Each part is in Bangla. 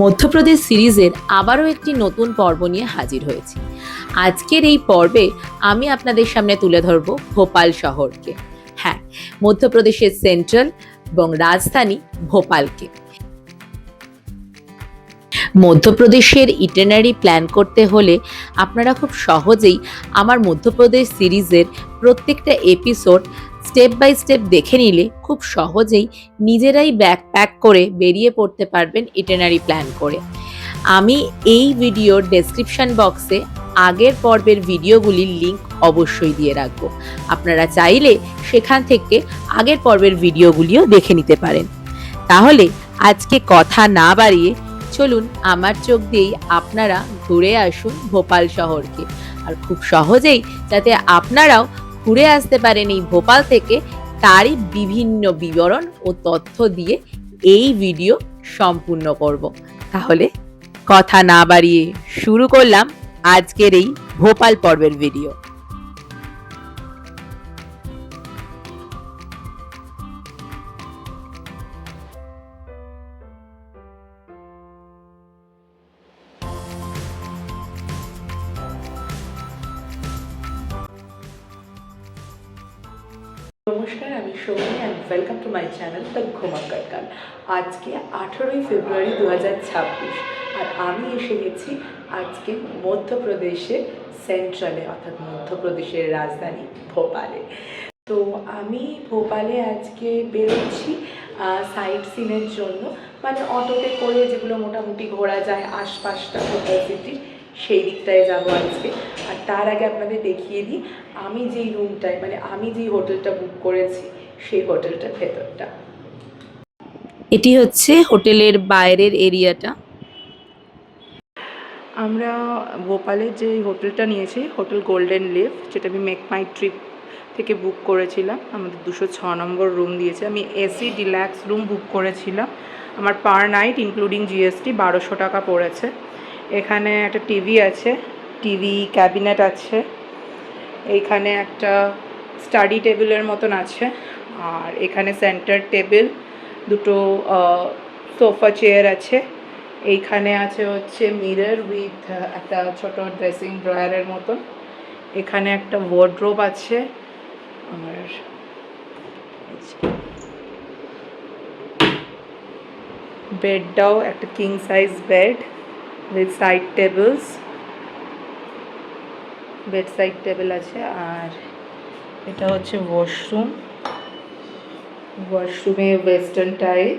মধ্যপ্রদেশ সিরিজের আবারও একটি নতুন পর্ব নিয়ে হাজির হয়েছি। আজকের এই পর্বে আমি আপনাদের সামনে তুলে ধরব ভোপাল শহরকে। হ্যাঁ, মধ্যপ্রদেশের সেন্ট্রাল এবং রাজধানী ভোপালকে। মধ্যপ্রদেশের ইটিনারি প্ল্যান করতে হলে আপনারা খুব সহজেই আমার মধ্যপ্রদেশ সিরিজের প্রত্যেকটা এপিসোড স্টেপ বাই স্টেপ দেখে নিলে খুব সহজেই নিজেরাই ব্যাগ প্যাক করে বেরিয়ে পড়তে পারবেন ইটিনারি প্ল্যান করে। আমি এই ভিডিওর ডেসক্রিপশন বক্সে আগের পর্বের ভিডিওগুলির লিংক অবশ্যই দিয়ে রাখবো। আপনারা চাইলে সেখান থেকে আগের পর্বের ভিডিওগুলিও দেখে নিতে পারেন। তাহলে আজকে কথা না বাড়িয়ে চলুন আমার চোখ দিয়েই আপনারা ঘুরে আসুন ভোপাল শহরকে। আর খুব সহজেই যাতে আপনারাও ঘুরে আসতে পারেন এই ভোপাল থেকে, তারই বিভিন্ন বিবরণ ও তথ্য দিয়ে এই ভিডিও সম্পূর্ণ করব। তাহলে কথা না বাড়িয়ে শুরু করলাম আজকের এই ভোপাল পর্বের ভিডিও। নমস্কার, আমি Soumi and welcome to my channel the Ghumakkar গান। আজকে 18ই ফেব্রুয়ারি 2026 আর আমি এসে গেছি আজকে মধ্যপ্রদেশের সেন্ট্রালে, অর্থাৎ মধ্যপ্রদেশের রাজধানী ভোপালে। তো আমি ভোপালে আজকে বেরোচ্ছি সাইট সিনের জন্য, মানে অটোতে করে যেগুলো মোটামুটি ঘোরা যায় আশপাশটা ভোপাল সিটির, সেই দিকটায় যাবো আজকে। আর তার আগে আপনাদের দেখিয়ে দিই আমি যেই রুমটায়, মানে আমি যেই হোটেলটা বুক করেছি সেই হোটেলটার ভেতরটা। এটি হচ্ছে হোটেলের বাইরের এরিয়াটা। আমরা ভোপালের যে হোটেলটা নিয়েছি, হোটেল গোল্ডেন লিভ, যেটা আমি মেক মাই ট্রিপ থেকে বুক করেছিলাম, আমাদের 206 নম্বর রুম দিয়েছে। আমি এসি ডিল্যাক্স রুম বুক করেছিলাম। আমার পার নাইট ইনক্লুডিং জিএসটি 1200 টাকা পড়েছে। এখানে একটা টিভি আছে, টিভি ক্যাবিনেট আছে, এইখানে একটা স্টাডি টেবিলের মতন আছে, আর এখানে সেন্টার টেবিল, দুটো সোফা চেয়ার আছে। এইখানে আছে হচ্ছে মিরর উইথ একটা ছোট ড্রেসিং ড্রয়ারের মতন। এখানে একটা ওয়ার্ড্রোব আছে, আর বেডটাও একটা king size bed with side tables, bed side table আছে। আর এটা হচ্ছে ওয়াশরুম, ওয়াশরুমে ওয়েস্টার্ন টাইপ।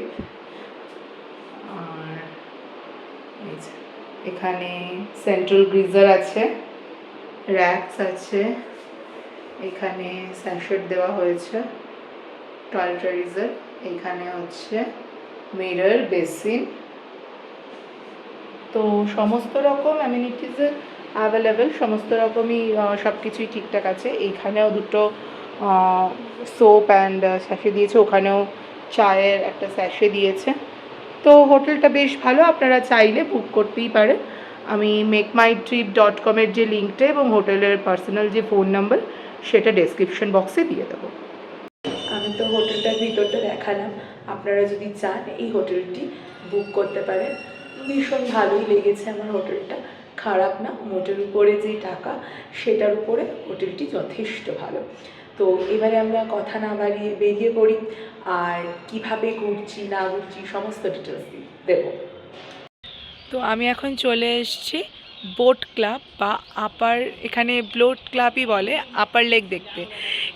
আর এখানে সেন্ট্রাল গ্রিজার আছে, র্যাকস আছে, এখানে স্যাশেট দেওয়া হয়েছে টয়লেটারিজের। এখানে হচ্ছে মিরর, বেসিন। তো সমস্ত রকম অ্যামিনিটিসের অ্যাভেলেবেল, সমস্ত রকমই সব কিছুই ঠিকঠাক আছে। এইখানেও দুটো সোপ অ্যান্ড স্যাশে দিয়েছে, ওখানেও চায়ের একটা স্যাশে দিয়েছে। তো হোটেলটা বেশ ভালো, আপনারা চাইলে বুক করতেই পারেন। আমি makemytrip.com-এর যে লিঙ্কটা এবং হোটেলের পার্সোনাল যে ফোন নাম্বার সেটা ডেসক্রিপশন বক্সে দিয়ে দেবো। আমি তো হোটেলটার ভিতরটা দেখালাম, আপনারা যদি চান এই হোটেলটি বুক করতে পারেন। ভীষণ ভালোই লেগেছে আমার হোটেলটা, খারাপ না। মোটের উপরে যেই টাকা সেটার উপরে হোটেলটি যথেষ্ট ভালো। তো এবারে আমরা কথা না বাড়িয়ে বেরিয়ে পড়ি, আর কিভাবে ঘুরছি না ঘুরছি সমস্ত ডিটেলস দেবো। তো আমি এখন চলে এসেছি বোট ক্লাব বা আপার, এখানে বোট ক্লাবই বলে, আপার লেক দেখতে।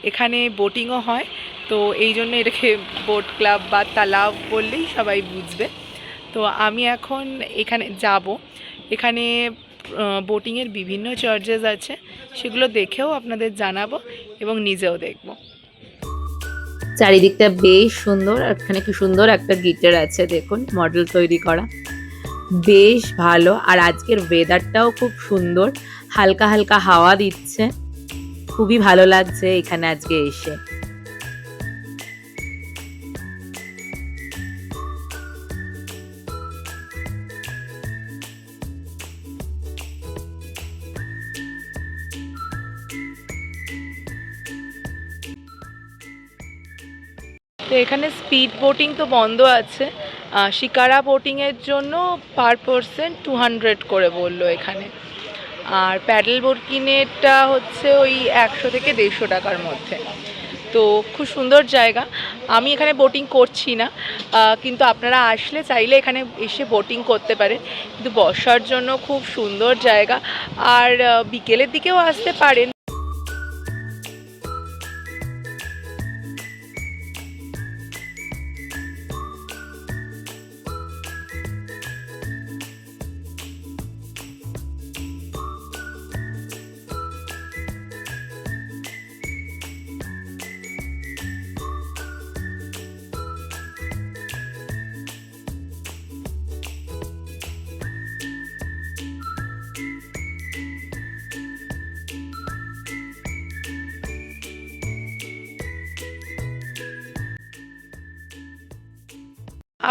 এখানে বোটিংও হয়, তো এই জন্য এটাকে বোট ক্লাব বা তালাব বললেই সবাই বুঝবে। তো আমি এখন এখানে যাব। এখানে বোটিংয়ের বিভিন্ন চার্জেস আছে, সেগুলো দেখেও আপনাদের জানাবো এবং নিজেও দেখব। চারিদিকটা বেশ সুন্দর, আর এখানে কি সুন্দর একটা গিটার আছে, দেখুন মডেল তৈরি করা, বেশ ভালো। আর আজকের ওয়েদারটাও খুব সুন্দর, হালকা হালকা হাওয়া দিচ্ছে, খুবই ভালো লাগছে এখানে আজকে এসে। তো এখানে স্পিড বোটিং তো বন্ধ আছে, শিকারা বোটিংয়ের জন্য পার পারসন 200 করে বললো এখানে, আর প্যাডেল বোটিংয়েরটা হচ্ছে ওই 100 থেকে 150 টাকার মধ্যে। তো খুব সুন্দর জায়গা। আমি এখানে বোটিং করছি না, কিন্তু আপনারা আসলে চাইলে এখানে এসে বোটিং করতে পারেন, কিন্তু বসার জন্য খুব সুন্দর জায়গা। আর বিকেলের দিকেও আসতে পারেন।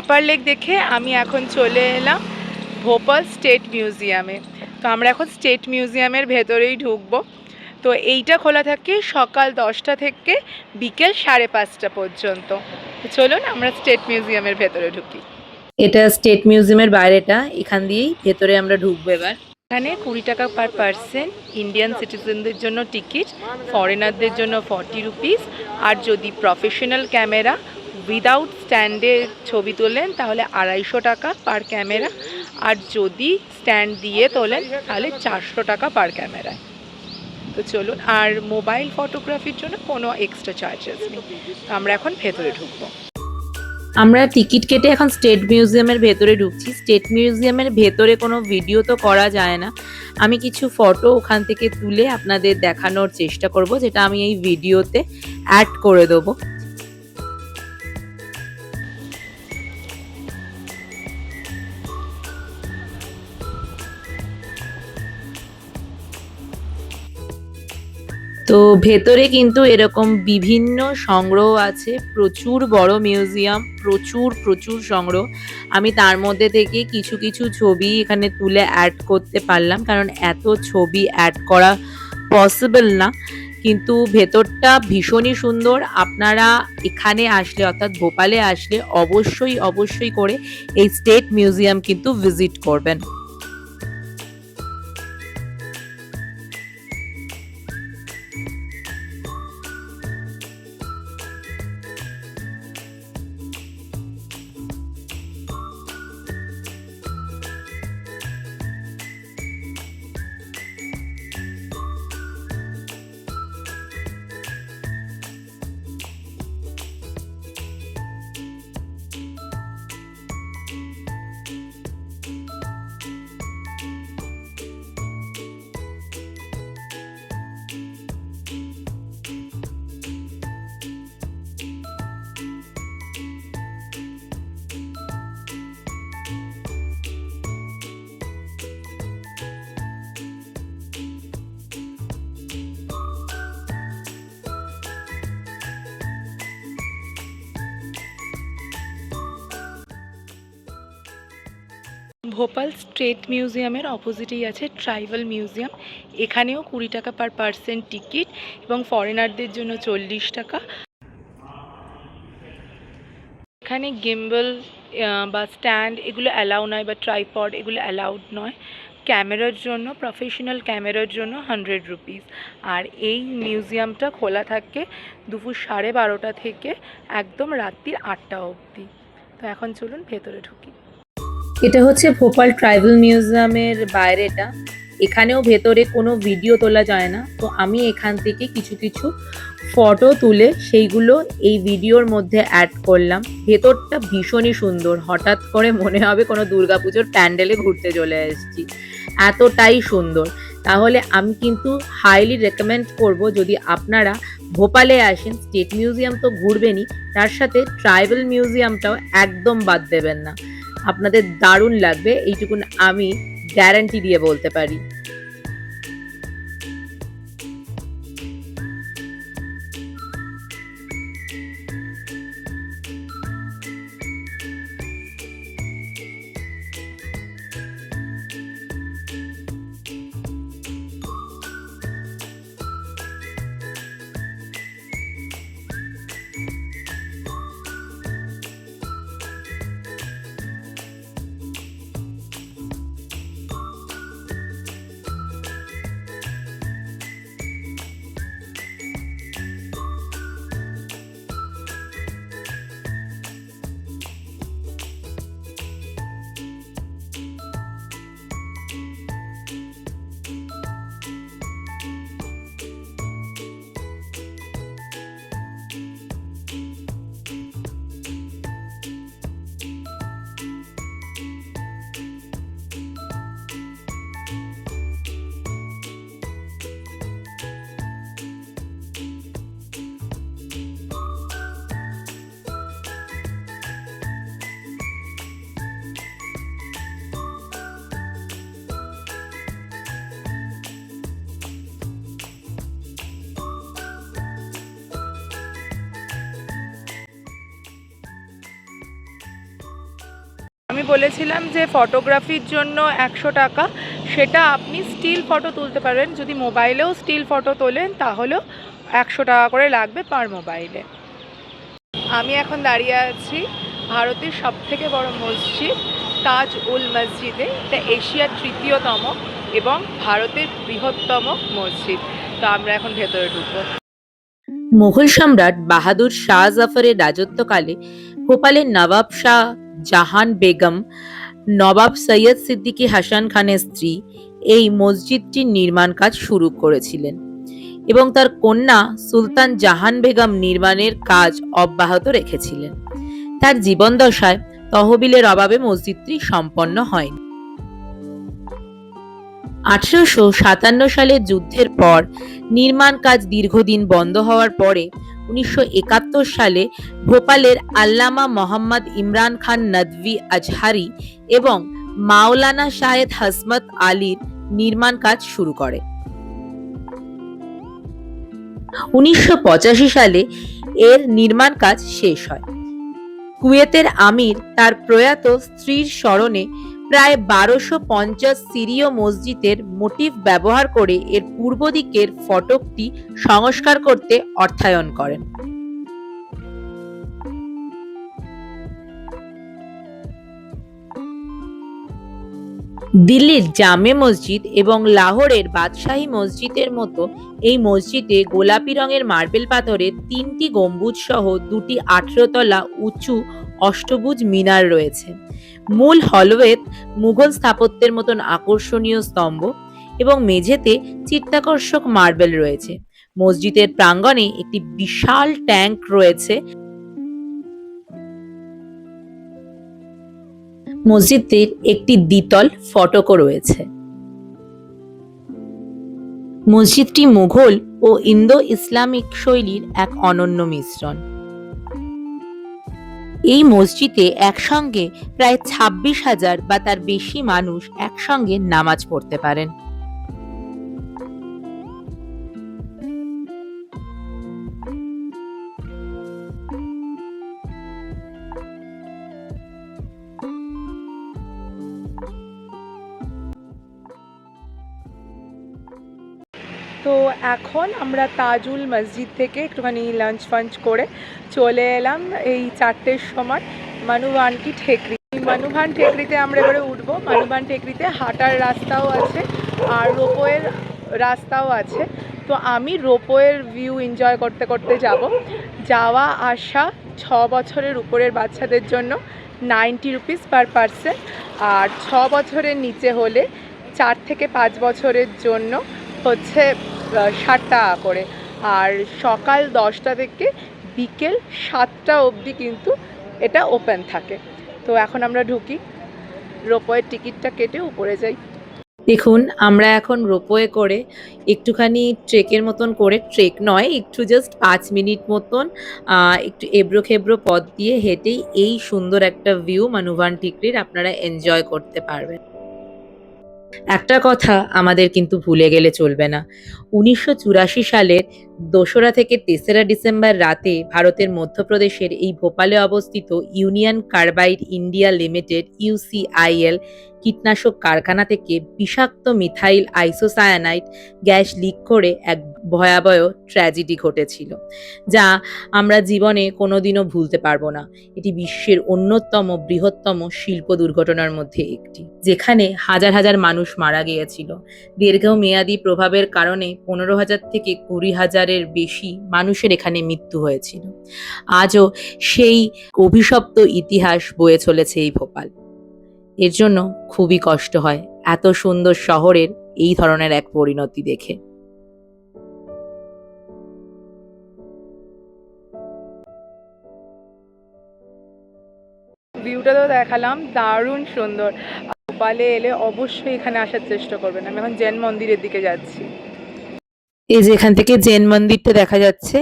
আপার লেক দেখে আমি এখন চলে এলাম ভোপাল স্টেট মিউজিয়ামে। তো আমরা এখন স্টেট মিউজিয়ামের ভেতরেই ঢুকবো। তো এইটা খোলা থাকে সকাল 10টা থেকে বিকেল 5:30 পর্যন্ত। তো চলুন আমরা স্টেট মিউজিয়ামের ভেতরে ঢুকি। এটা স্টেট মিউজিয়ামের বাইরেটা, এখান দিয়েই ভেতরে আমরা ঢুকবো এবার। এখানে 20 টাকা পার পারসন ইন্ডিয়ান সিটিজেনদের জন্য টিকিট, ফরেনারদের জন্য 40 রুপিস। আর যদি প্রফেশনাল ক্যামেরা উইদাউট স্ট্যান্ডে ছবি তোলেন তাহলে 250 টাকা পার ক্যামেরা, আর যদি স্ট্যান্ড দিয়ে তোলেন তাহলে 400 টাকা পার ক্যামেরায়। তো চলুন, আর মোবাইল ফটোগ্রাফির জন্য কোনো এক্সট্রা চার্জেস নেই। তো আমরা এখন ভেতরে ঢুকবো। আমরা টিকিট কেটে এখন স্টেট মিউজিয়ামের ভেতরে ঢুকছি। স্টেট মিউজিয়ামের ভেতরে কোনো ভিডিও তো করা যায় না, আমি কিছু ফটো ওখান থেকে তুলে আপনাদের দেখানোর চেষ্টা করব, যেটা আমি এই ভিডিওতে অ্যাড করে দেবো। তো ভেতরে কিন্তু এরকম বিভিন্ন সংগ্রহ আছে, প্রচুর বড় মিউজিয়াম, প্রচুর প্রচুর সংগ্রহ। আমি তার মধ্যে থেকে কিছু কিছু ছবি এখানে তুলে অ্যাড করতে পারলাম, কারণ এত ছবি অ্যাড করা পসিবল না। কিন্তু ভেতরটা ভীষণই সুন্দর। আপনারা এখানে আসলে, অর্থাৎ ভোপালে আসলে অবশ্যই অবশ্যই করে এই স্টেট মিউজিয়াম কিন্তু ভিজিট করবেন। ভোপাল স্টেট মিউজিয়ামের অপোজিটেই আছে ট্রাইবাল মিউজিয়াম। এখানেও 20 টাকা পার পারসন টিকিট এবং ফরেনারদের জন্য 40 টাকা। এখানে গিম্বল বা স্ট্যান্ড এগুলো অ্যালাউ নয়, বা ট্রাইপড এগুলো অ্যালাউড নয়। ক্যামেরার জন্য, প্রফেশনাল ক্যামেরার জন্য 100 রুপিস। আর এই মিউজিয়ামটা খোলা থাকে দুপুর 12:30 থেকে একদম রাত্রির 8টা অবধি। তো এখন চলুন ভেতরে ঢুকি। এটা হচ্ছে ভোপাল ট্রাইবাল মিউজিয়ামের বাইরেটা। এখানেও ভেতরে কোনো ভিডিও তোলা যায় না, তো আমি এখান থেকে কিছু কিছু ফটো তুলে সেইগুলো এই ভিডিওর মধ্যে অ্যাড করলাম। ভেতরটা ভীষণই সুন্দর, হঠাৎ করে মনে হবে কোনো দুর্গাপুজোর প্যান্ডেলে ঘুরতে চলে এসেছি, এতটাই সুন্দর। তাহলে আমি কিন্তু হাইলি রেকমেন্ড করব, যদি আপনারা ভোপালে আসেন, স্টেট মিউজিয়াম তো ঘুরবেনই, তার সাথে ট্রাইবাল মিউজিয়ামটাও একদম বাদ দেবেন না। আপনাদের দারুণ লাগবে, এইটুকুন আমি গ্যারান্টি দিয়ে বলতে পারি। আমি বলেছিলাম যে ফটোগ্রাফির জন্য 100 টাকা, সেটা আপনি স্টিল ফটো তুলতে পারেন, যদি মোবাইলেও স্টিল ফটো তোলেন তাহলেও 100 টাকা করে লাগবে পার মোবাইলে। আমি এখন দাঁড়িয়ে আছি ভারতের সবথেকে বড় মসজিদ তাজ উল মসজিদে। এটা এশিয়ার 3য়তম এবং ভারতের বৃহত্তম মসজিদ। তো আমরা এখন ভেতরে ঢুকবো। মুঘল সম্রাট বাহাদুর শাহ জাফরের রাজত্বকালে ভোপালের নবাব শাহ জাহান বেগম নবাব সৈয়দ সিদ্দিকী হাসান খানের স্ত্রী এই মসজিদটির নির্মাণ কাজ শুরু করেছিলেন এবং তার কন্যা সুলতান জাহান বেগম নির্মাণের কাজ অব্যাহত রেখেছিলেন। তার জীবনদশায় তহবিলের অভাবে মসজিদটি সম্পন্ন হয়নি। 1857 সালের যুদ্ধের পর নির্মাণ কাজ দীর্ঘদিন বন্ধ হওয়ার পরে 1971 সালে ভোপালের আল্লামা মোহাম্মদ ইমরান খান নদভী আজহারি এবং মাওলানা শাহেদ হাসমত আলীর নির্মাণ কাজ শুরু করে। 1985 সালে এর নির্মাণ কাজ শেষ হয়। কুয়েতের আমির তার প্রয়াত স্ত্রীর স্মরণে প্রায় 1250 সিরীয় মসজিদের মোটিফ ব্যবহার করে এর পূর্ব দিকের ফটকটি সংস্কার করতে অর্থায়ন করেন। দিল্লির জামে মসজিদ এবং লাহোরের বাদশাহী মসজিদের মতো এই মসজিদে গোলাপি রঙের মার্বেল পাথরের 3টি গম্বুজ সহ 2টি 18 তলা উঁচু অষ্টভুজ মিনার রয়েছে। মূল হলওয়েতে মুঘল স্থাপত্যের মতন আকর্ষণীয় স্তম্ভ এবং মেঝেতে চিত্তাকর্ষক মার্বেল রয়েছে। মসজিদের প্রাঙ্গণে একটি বিশাল ট্যাঙ্ক রয়েছে। মসজিদটির একটি দ্বিতল ফটকও রয়েছে। মসজিদটি মুঘল ও ইন্দো ইসলামিক শৈলীর এক অনন্য মিশ্রণ। এই মসজিদে একসঙ্গে প্রায় 26,000 বা তার বেশি মানুষ একসঙ্গে নামাজ পড়তে পারেন। তো এখন আমরা তাজুল মসজিদ থেকে একটুখানি লাঞ্চ ফাঞ্চ করে চলে এলাম এই 4টের সময় মানুভানকি ঠেকরি। মানুভান ঠেকরিতে আমরা এবারে উঠবো। মানুভান ঠেকরিতে হাঁটার রাস্তাও আছে আর রোপওয়ের রাস্তাও আছে। তো আমি রোপওয়ের ভিউ এনজয় করতে করতে যাব। যাওয়া আসা 6 বছরের উপরের বাচ্চাদের জন্য 90 রুপিস পার পারসন, আর 6 বছরের নিচে হলে 4 থেকে 5 বছরের জন্য হচ্ছে 60 টাকা করে। আর সকাল 10টা থেকে বিকেল 7টা অবধি কিন্তু এটা ওপেন থাকে। তো এখন আমরা ঢুকি, রোপওয়ের টিকিটটা কেটে উপরে যাই। দেখুন, আমরা এখন রোপওয়ে করে একটুখানি ট্রেকের মতন করে, ট্রেক নয়, একটু জাস্ট 5 মিনিট মতন একটু এবড়ো খেবড়ো পথ দিয়ে হেঁটেই এই সুন্দর একটা ভিউ মানুভান টিকরির আপনারা এনজয় করতে পারবেন। একটা কথা আমাদের কিন্তু ভুলে গেলে চলবে না। 1984 সালের 2রা থেকে 3রা ডিসেম্বর রাতে ভারতের মধ্যপ্রদেশের এই ভোপালে অবস্থিত union carbide India limited UCIL কীটনাশক কারখানা থেকে বিষাক্ত মিথাইল আইসোসায়ানাইড গ্যাস লিক করে এক ভয়াবহ ট্র্যাজেডি ঘটেছিল, যা আমরা জীবনে কোনোদিনও ভুলতে পারবো না। এটি বিশ্বের অন্যতম বৃহত্তম শিল্প দুর্ঘটনার মধ্যে একটি, যেখানে হাজার হাজার মানুষ মারা গিয়েছিল। দীর্ঘমেয়াদী প্রভাবের কারণে 15,000 থেকে 20,000-এর বেশি মানুষের এখানে মৃত্যু হয়েছিল। আজও সেই অভিশপ্ত ইতিহাস বয়ে চলেছে এই ভোপাল। এর জন্য খুবই কষ্ট হয় এত সুন্দর শহরের এই ধরনের এক পরিণতি দেখে। ভিউটা তো দেখালাম, দারুণ সুন্দর। ভোপালে এলে অবশ্যই এখানে আসার চেষ্টা করবেন। আমি এখন জৈন মন্দিরের দিকে যাচ্ছি। এই যে এখান থেকে জৈন মন্দিরটা দেখা যাচ্ছে।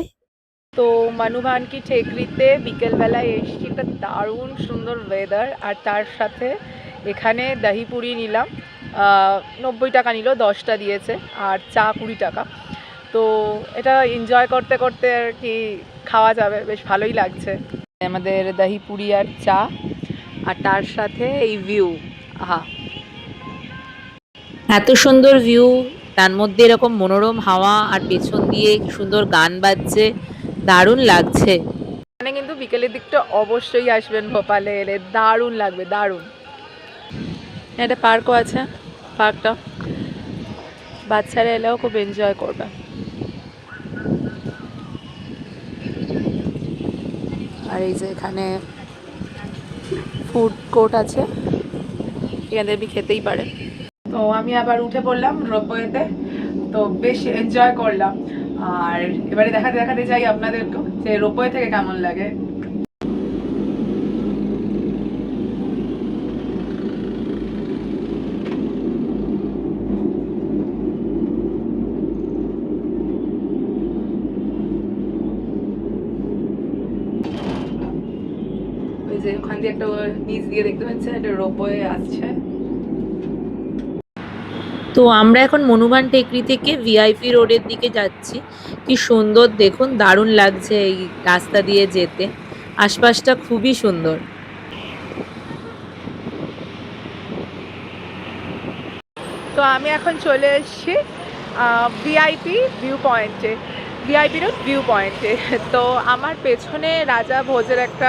তো মানুভানকি ঠেকরিতে বিকেলবেলায় এসেছি, একটা দারুণ সুন্দর ওয়েদার, আর তার সাথে এখানে দহি পুরি নিলাম। 90 টাকা নিল, 10টা দিয়েছে, আর চা 20 টাকা। তো এটা এনজয় করতে করতে আর কি খাওয়া যাবে, বেশ ভালোই লাগছে। আমাদের দহি পুরি আর চা। আর তার সাথে এই ভিউ। আহা, এত সুন্দর ভিউ, তার মধ্যে এরকম মনোরম হাওয়া আর পেছন দিয়ে কি সুন্দর গান বাজছে, দারুণ লাগছে। এখানে কিন্তু বিকেলের দিকটা অবশ্যই আসবেন, ভোপালে এলে দারুণ লাগবে, দারুণ। একটা পার্কও আছে, পার্কটা বাচ্চারা এলেও খুব এনজয় করবে। আর এই যে এখানে ফুড কোর্ট আছে, এখানে আপনি খেতেই পারে। তো আমি আবার উঠে পড়লাম রোপওয়েতে, তো বেশ এনজয় করলাম। আর এবারে দেখাতে দেখাতে যাই আপনাদেরকেও যে রোপওয়ে থেকে কেমন লাগে। ওই যে ওখান দিয়ে একটা নিচ দিয়ে দেখতে পাচ্ছেন একটা রোপওয়ে আসছে। তো আমরা এখন মনুবান টেকরি থেকে ভিআইপি রোডের দিকে যাচ্ছি। কি সুন্দর দেখুন, দারুণ লাগছে এই রাস্তা দিয়ে যেতে, আশপাশটা খুবই সুন্দর। তো আমি এখন চলে এসেছি ভিআইপি ভিউ পয়েন্টে, ভিআইপি রোড ভিউ পয়েন্টে। তো আমার পেছনে রাজা ভোজের একটা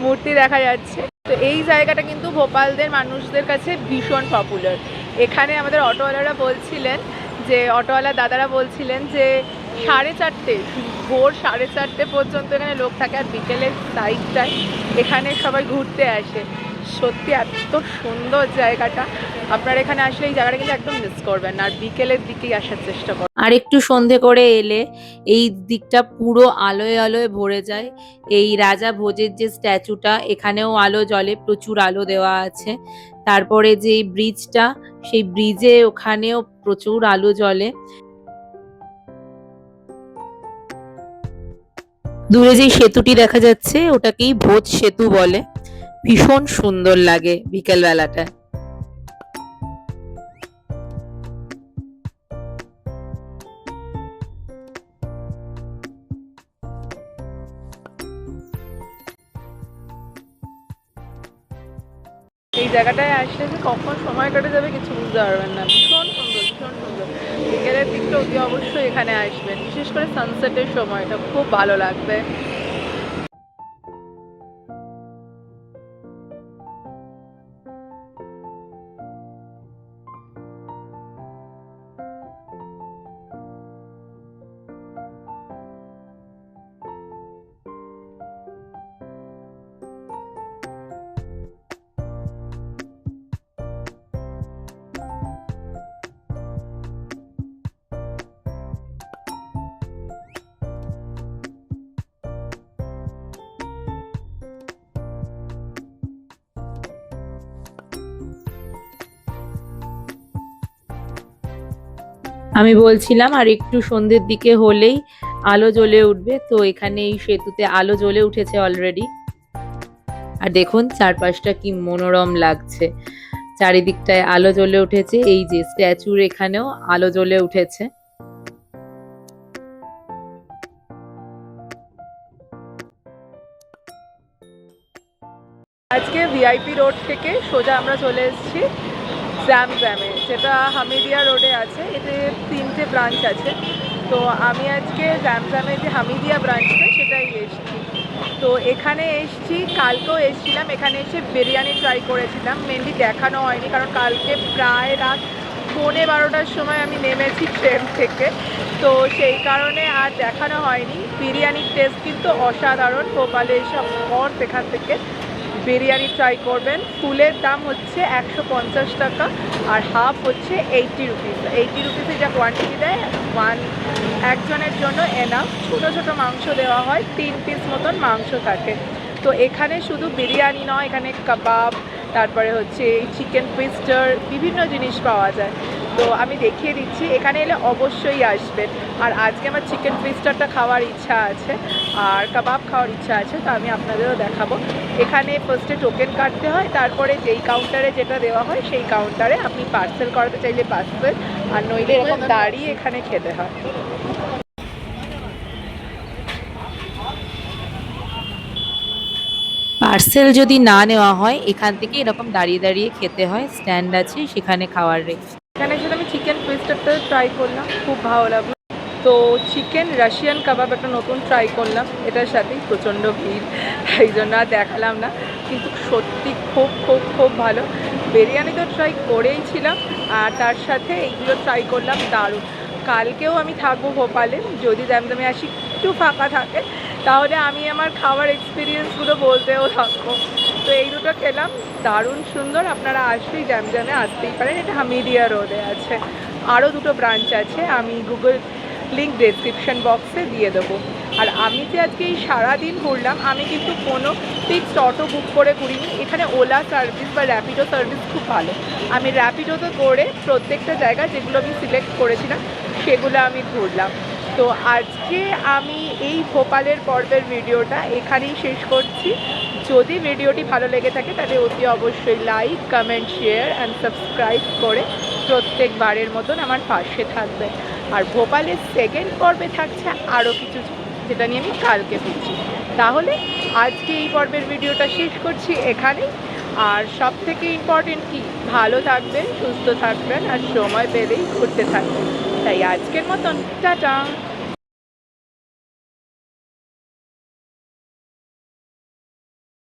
মূর্তি দেখা যাচ্ছে। তো এই জায়গাটা কিন্তু ভোপালদের মানুষদের কাছে ভীষণ পপুলার। এখানে আমাদের অটোওয়ালারা বলছিলেন, যে অটোওয়ালা দাদারা বলছিলেন যে 4:30 ভোর 4:30 পর্যন্ত এখানে লোক থাকে, আর বিকেলের সাইডটায় এখানে সবাই ঘুরতে আসে। সত্যি এত সুন্দর জায়গাটা, আপনারা এখানে আসলে এই জায়গাটা কিন্তু একদম মিস করবেন না, আর বিকেলের দিকেই আসার চেষ্টা করবেন। আর একটু সন্ধে করে এলে এই দিকটা পুরো আলোয় আলোয় ভরে যায়। এই রাজা ভোজের যে স্ট্যাচুটা, এখানেও আলো জ্বলে, প্রচুর আলো দেওয়া আছে। তারপরে যে ব্রিজটা, সেই ব্রিজে ওখানেও প্রচুর আলো জ্বলে। দূরে যে সেতুটি দেখা যাচ্ছে ওটাকেই ভোজ সেতু বলে। ভীষণ সুন্দর লাগে বিকেল বেলাটা। এই জায়গাটায় আসলে যে কখন সময় কেটে যাবে কিছু বুঝতে পারবেন না, ভীষণ সুন্দর, ভীষণ সুন্দর। বিকেলের দিকটা অতি অবশ্যই এখানে আসবেন, বিশেষ করে সানসেটের সময়টা খুব ভালো লাগবে। আমি বলছিলাম আর একটু সন্ধ্যের দিকে হলেই আলো জ্বলে উঠবে। তো এখানে এই সেতুতে আলো জ্বলে উঠেছে অলরেডি। আর দেখুন চারপাশটা কি মনোরম লাগছে, চারিদিকটায় আলো জ্বলে উঠেছে। এই যে স্ট্যাচুর এখানেও আলো জ্বলে উঠেছে। আজকে ভিআইপি রোড থেকে সোজা আমরা চলে এসেছি জ্যামজ্যামে, যেটা হামিদিয়া রোডে আছে। এতে 3টে ব্রাঞ্চ আছে। তো আমি আজকে জ্যামজ্যামের যে হামিদিয়া ব্রাঞ্চটা সেটাই এসেছি। তো এখানে এসেছি, কালকেও এসেছিলাম, এখানে এসে বিরিয়ানি ট্রাই করেছিলাম। মেনলি দেখানো হয়নি, কারণ কালকে প্রায় রাত 11:30টার সময় আমি নেমেছি ট্রেন থেকে, তো সেই কারণে আর দেখানো হয়নি। বিরিয়ানির টেস্ট কিন্তু অসাধারণ। ভোপালে এসব পর সেখান থেকে বিরিয়ানি ট্রাই করবেন। ফুলের দাম হচ্ছে 150 টাকা, আর হাফ হচ্ছে 80 রুপিস। 80 রুপিসে যা কোয়ান্টিটি দেয়, একজনের জন্য এনাফ। ছোটো ছোটো মাংস দেওয়া হয়, 3 পিস মতন মাংস থাকে। তো এখানে শুধু বিরিয়ানি নয়, এখানে কাবাব, তারপরে হচ্ছে এই চিকেন টুইস্টার, বিভিন্ন জিনিস পাওয়া যায়। তো আমি দেখিয়ে দিচ্ছি, এখানে এলে অবশ্যই আসবেন। আর আজকে আমার চিকেন টুইস্টারটা খাওয়ার ইচ্ছা আছে, আর কাবাব খাওয়ার ইচ্ছা আছে, তো আমি আপনাদেরও দেখাবো। এখানে ফার্স্টে টোকেন কাটতে হয়, তারপরে যেই কাউন্টারে যেটা দেওয়া হয় সেই কাউন্টারে আপনি পার্সেল করাতে চাইলে পার্সেল, আর নইলে এরকম দাঁড়িয়ে এখানে খেতে হয়। পার্সেল যদি না নেওয়া হয় এখান থেকে এরকম দাঁড়িয়ে দাঁড়িয়ে খেতে হয়, স্ট্যান্ড আছে সেখানে খাওয়ার রেখে। এখানে এসে আমি চিকেন টুইস্টারটা ট্রাই করলাম, খুব ভালো লাগলো। তো চিকেন রাশিয়ান কাবাব একটা নতুন ট্রাই করলাম, এটার সাথেই প্রচণ্ড ভিড়, তাই জন্য আর দেখালাম না, কিন্তু সত্যি খুব খুব খুব ভালো। বিরিয়ানি তো ট্রাই করেই ছিলাম, আর তার সাথে এইগুলো ট্রাই করলাম, দারুণ। কালকেও আমি থাকবো ভোপালে, যদি দমদমে আসি একটু ফাঁকা থাকে তাহলে আমি আমার খাওয়ার এক্সপিরিয়েন্সগুলো বলতেও থাকবো। তো এই দুটো খেলাম, দারুণ সুন্দর। আপনারা আসলেই দমদমে আসতেই পারেন, এটা হামিদিয়া রোডে আছে। আরও দুটো ব্রাঞ্চ আছে, আমি গুগল লিঙ্ক ডেসক্রিপশন বক্সে দিয়ে দেবো। আর আমি যে আজকে এই সারাদিন ঘুরলাম, আমি কিন্তু কোনো ফিক্সড অটো বুক করে ঘুরিনি। এখানে ওলা সার্ভিস বা র্যাপিডো সার্ভিস খুব ভালো। আমি র্যাপিডোতে করে প্রত্যেকটা জায়গা যেগুলো আমি সিলেক্ট করেছিলাম সেগুলো আমি ঘুরলাম। তো আজকে আমি এই ভোপালের পর্বের ভিডিওটা এখানেই শেষ করছি। যদি ভিডিওটি ভালো লেগে থাকে তাহলে অতি অবশ্যই like, comment, share and subscribe করে প্রত্যেকবারের মতন আমার পাশে থাকবে। আর ভোপালের সেকেন্ড পর্বে থাকছে আরও কিছু, যেটা নিয়ে আমি কালকে ফিরছি। তাহলে আজকে এই পর্বের ভিডিওটা শেষ করছি এখানেই। আর সব থেকে ইম্পর্টেন্ট কি, ভালো থাকবেন, সুস্থ থাকবেন আর সময় পেলেই ঘুরতে থাকবেন। তাই আজকের মতন টাটা।